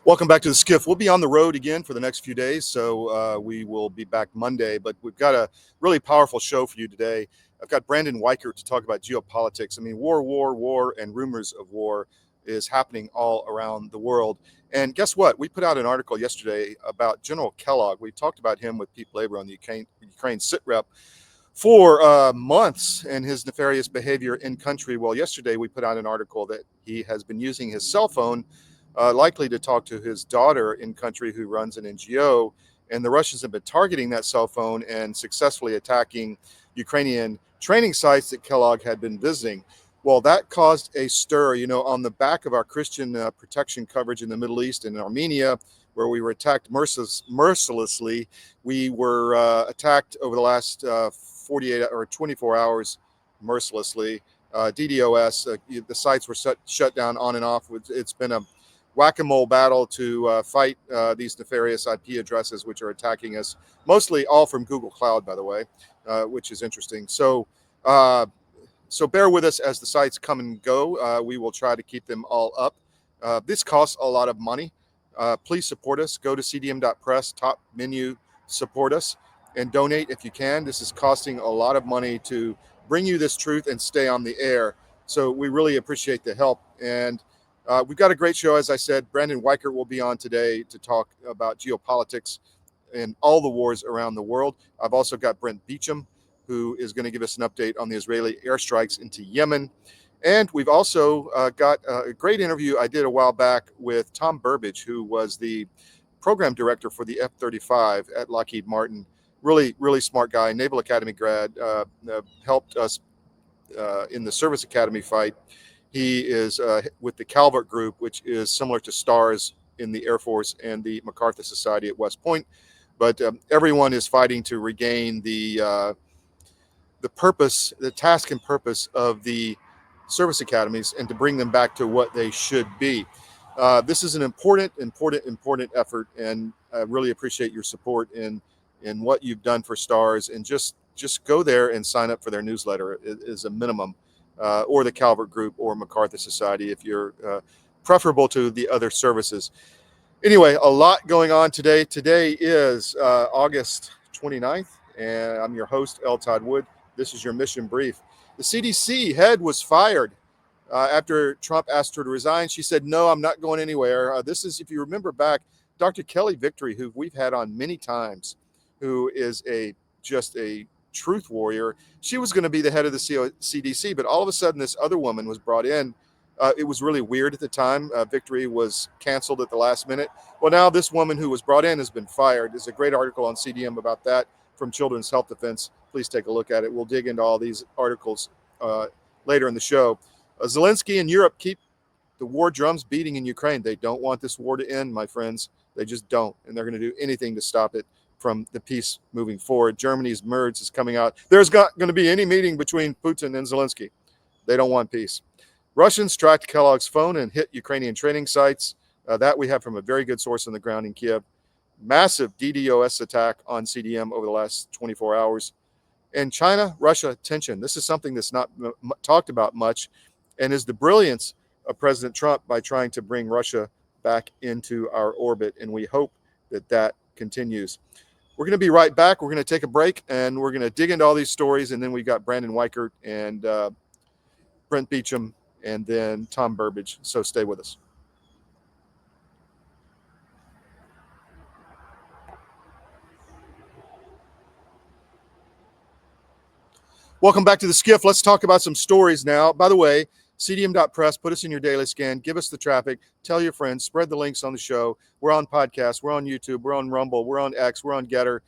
Welcome back to the SCIF. We'll be on the road again for the next few days, so we will be back Monday. But we've got a really powerful show for you today. I've got Brandon Weichert to talk about geopolitics. I mean, war, and rumors of war is happening all around the world. And guess what? We put out an article yesterday about General Kellogg. We talked about him with Pete Labor on the Ukraine sitrep for months and his nefarious behavior in country. Well, yesterday we put out an article that he has been using his cell phone likely to talk to his daughter in country who runs an NGO. And the Russians have been targeting that cell phone and successfully attacking Ukrainian training sites that Kellogg had been visiting. Well, that caused a stir, on the back of our Christian protection coverage in the Middle East and in Armenia, where we were attacked mercilessly. We were attacked over the last 48 or 24 hours mercilessly. DDOS, the sites were shut down on and off. It's been a whack-a-mole battle to fight these nefarious IP addresses which are attacking us, mostly all from Google Cloud, by the way, which is interesting. So bear with us as the sites come and go. We will try to keep them all up. This costs a lot of money. Please support us. Go to cdm.press, top menu, support us, and donate if you can. This is costing a lot of money to bring you this truth and stay on the air. So we really appreciate the help. And we've got a great show, as I said. Brandon Weichert will be on today to talk about geopolitics and all the wars around the world. I've also got Brent Beecham, who is going to give us an update on the Israeli airstrikes into Yemen. And we've also got a great interview I did a while back with Tom Burbage, who was the program director for the F-35 at Lockheed Martin. Really, really smart guy, Naval Academy grad, helped us in the Service Academy fight. He is with the Calvert Group, which is similar to STARS in the Air Force and the MacArthur Society at West Point. But everyone is fighting to regain the purpose, the task and purpose of the service academies and to bring them back to what they should be. This is an important effort, and I really appreciate your support in what you've done for STARS. And just go there and sign up for their newsletter is a minimum. Or the Calvert Group or MacArthur Society if you're preferable to the other services. Anyway, a lot going on today. Today is August 29th, and I'm your host, L Todd Wood. This is your mission brief. The CDC head was fired after Trump asked her to resign. She said, no, I'm not going anywhere. This is, if you remember back, Dr. Kelly Victory, who we've had on many times, who is just a truth warrior. She was going to be the head of the CDC, but all of a sudden this other woman was brought in. It was really weird at the time. Victory was canceled at the last minute. Well, now this woman who was brought in has been fired. There's a great article on CDM about that from Children's Health Defense. Please take a look at it. We'll dig into all these articles later in the show. Zelenskiy and Europe keep the war drums beating in Ukraine. They don't want this war to end, my friends. They just don't, and they're going to do anything to stop it from the peace moving forward. Germany's MERS is coming out. There's not going to be any meeting between Putin and Zelensky. They don't want peace. Russians tracked Kellogg's phone and hit Ukrainian training sites. That we have from a very good source on the ground in Kiev. Massive DDoS attack on CDM over the last 24 hours. And China-Russia tension. This is something that's not talked about much, and is the brilliance of President Trump by trying to bring Russia back into our orbit. And we hope that continues. We're going to be right back. We're going to take a break, and we're going to dig into all these stories. And then we've got Brandon Weichert and Brent Beecham and then Tom Burbage. So stay with us. Welcome back to the SCIF. Let's talk about some stories now. By the way, cdm.press, put us in your daily scan, give us the traffic, tell your friends, spread the links on the show. We're on podcasts, we're on YouTube, we're on Rumble, we're on X, we're on Gettr.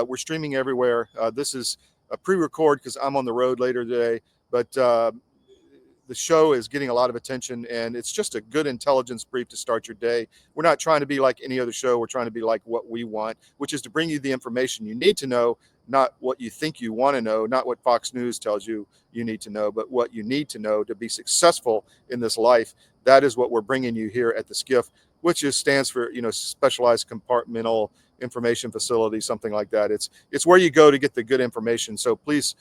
We're streaming everywhere. This is a pre-record because I'm on the road later today, but the show is getting a lot of attention, and it's just a good intelligence brief to start your day. We're not trying to be like any other show. We're trying to be like what we want, which is to bring you the information you need to know, not what you think you want to know, not what Fox News tells you you need to know, but what you need to know to be successful in this life. That is what we're bringing you here at the SCIF, which stands for, Specialized Compartmental Information Facility, something like that. It's where you go to get the good information. So please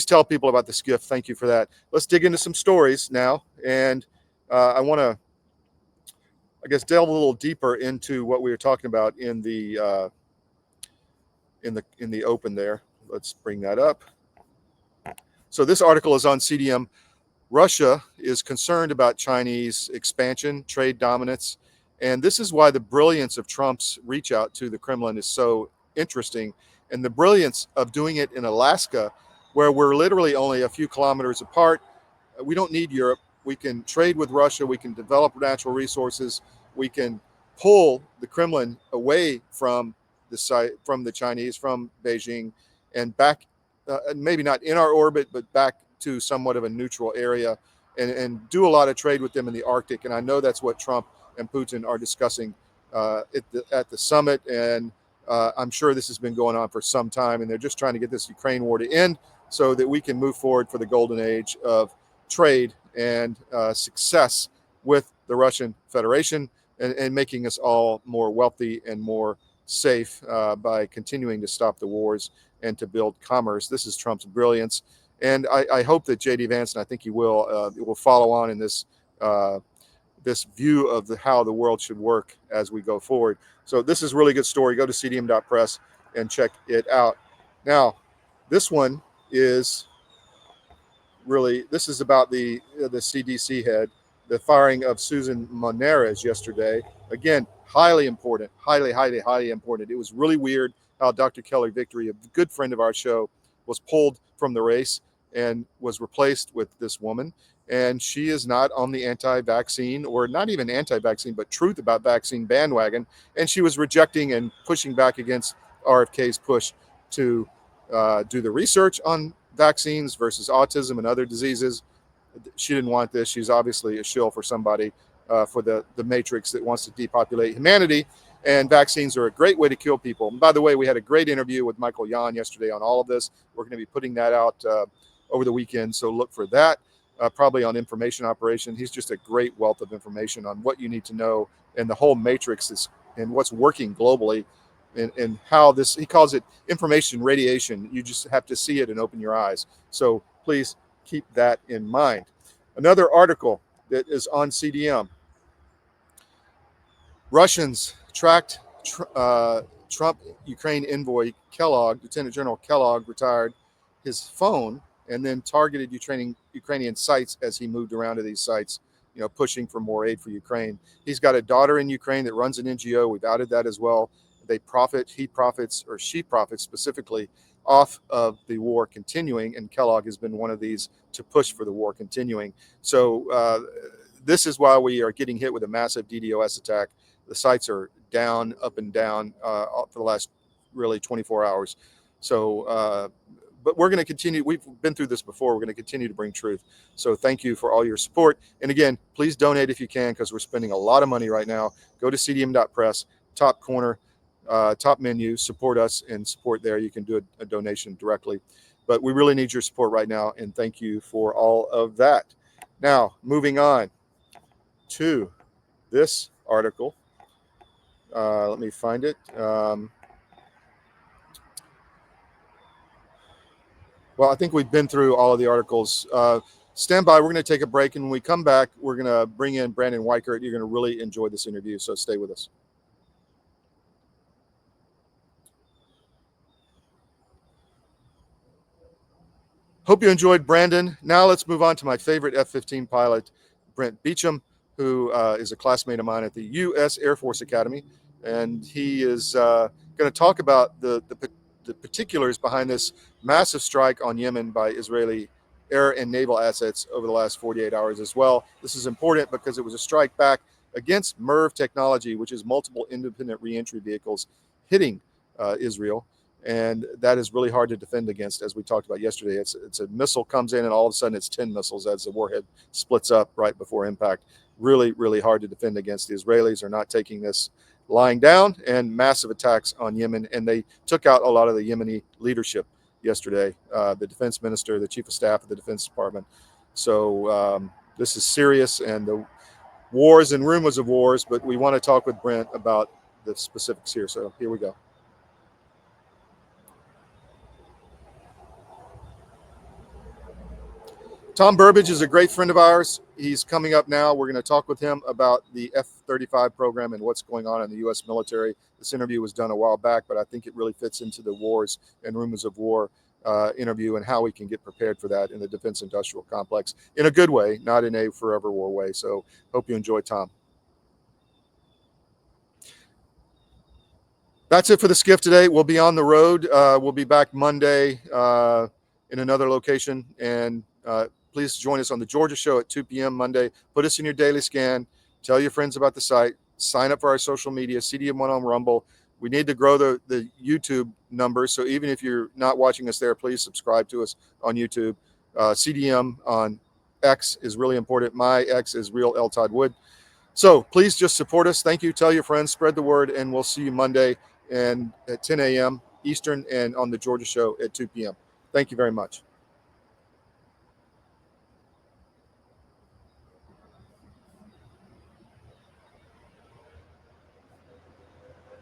tell people about the SCIF. Thank you for that. Let's dig into some stories now. And I want to I guess, delve a little deeper into what we were talking about in the open there. Let's bring that up. So this article is on CDM. Russia is concerned about Chinese expansion, trade dominance, and this is why the brilliance of Trump's reach out to the Kremlin is so interesting, and the brilliance of doing it in Alaska, where we're literally only a few kilometers apart. We don't need Europe. We can trade with Russia. We can develop natural resources. We can pull the Kremlin away from the site, from the Chinese, from Beijing, and back, maybe not in our orbit, but back to somewhat of a neutral area, and do a lot of trade with them in the Arctic. And I know that's what Trump and Putin are discussing at the summit. And I'm sure this has been going on for some time, and they're just trying to get this Ukraine war to end so that we can move forward for the golden age of trade and success with the Russian Federation, and making us all more wealthy and more safe by continuing to stop the wars and to build commerce. This is Trump's brilliance. And I hope that J.D. Vance, and I think he will follow on in this this view of how the world should work as we go forward. So this is a really good story. Go to cdm.press and check it out. Now, this one is this is about the CDC head, the firing of Susan Monares yesterday. Again, highly important, highly important. It was really weird how Dr. Kelly Victory, a good friend of our show, was pulled from the race and was replaced with this woman. And she is not on the anti-vaccine, or not even anti-vaccine, but truth about vaccine bandwagon. And she was rejecting and pushing back against RFK's push to do the research on vaccines versus autism and other diseases. She didn't want this. She's obviously a shill for somebody, for the matrix that wants to depopulate humanity. And vaccines are a great way to kill people. And by the way, we had a great interview with Michael Yon yesterday on all of this. We're going to be putting that out over the weekend, so look for that, probably on information operation. He's just a great wealth of information on what you need to know, and the whole matrix is, and what's working globally, and how this, he calls it information radiation. You just have to see it and open your eyes. So please keep that in mind. Another article that is on CDM. Russians tracked Trump Ukraine envoy Kellogg, Lieutenant General Kellogg, retired, his phone, and then targeted Ukrainian sites as he moved around to these sites, pushing for more aid for Ukraine. He's got a daughter in Ukraine that runs an NGO. We've outed that as well. He profits, or she profits specifically, off of the war continuing, and Kellogg has been one of these to push for the war continuing. So this is why we are getting hit with a massive DDoS attack. The sites are down, up and down for the last really 24 hours. So, but we're going to continue. We've been through this before. We're going to continue to bring truth. So thank you for all your support. And again, please donate if you can, because we're spending a lot of money right now. Go to cdm.press, top corner, top menu, support us, and support there. You can do a donation directly. But we really need your support right now, and thank you for all of that. Now, moving on to this article. Let me find it. Well, I think we've been through all of the articles. Stand by. We're going to take a break, and when we come back, we're going to bring in Brandon Weichert. You're going to really enjoy this interview, so stay with us. Hope you enjoyed Brandon. Now let's move on to my favorite F-15 pilot, Brent Beecham, who is a classmate of mine at the U.S. Air Force Academy. And he is going to talk about the particulars behind this massive strike on Yemen by Israeli air and naval assets over the last 48 hours as well. This is important because it was a strike back against MERV technology, which is multiple independent reentry vehicles hitting Israel. And that is really hard to defend against, as we talked about yesterday. It's a missile comes in, and all of a sudden it's 10 missiles as the warhead splits up right before impact. Really, really hard to defend against. The Israelis are not taking this lying down, and massive attacks on Yemen. And they took out a lot of the Yemeni leadership yesterday, the defense minister, the chief of staff of the Defense Department. So this is serious, and the wars and rumors of wars, but we want to talk with Brent about the specifics here. So here we go. Tom Burbage is a great friend of ours. He's coming up now. We're going to talk with him about the F-35 program and what's going on in the U.S. military. This interview was done a while back, but I think it really fits into the wars and rumors of war interview and how we can get prepared for that in the defense industrial complex in a good way, not in a forever war way. So hope you enjoy Tom. That's it for the SCIF today. We'll be on the road. We'll be back Monday in another location. And please join us on the Georgia show at 2 p.m. Monday. Put us in your daily scan. Tell your friends about the site. Sign up for our social media, CDM1 on Rumble. We need to grow the YouTube numbers. So even if you're not watching us there, please subscribe to us on YouTube. CDM on X is really important. My X is Real L Todd Wood. So please just support us. Thank you. Tell your friends, spread the word, and we'll see you Monday and at 10 a.m. Eastern and on the Georgia show at 2 p.m. Thank you very much.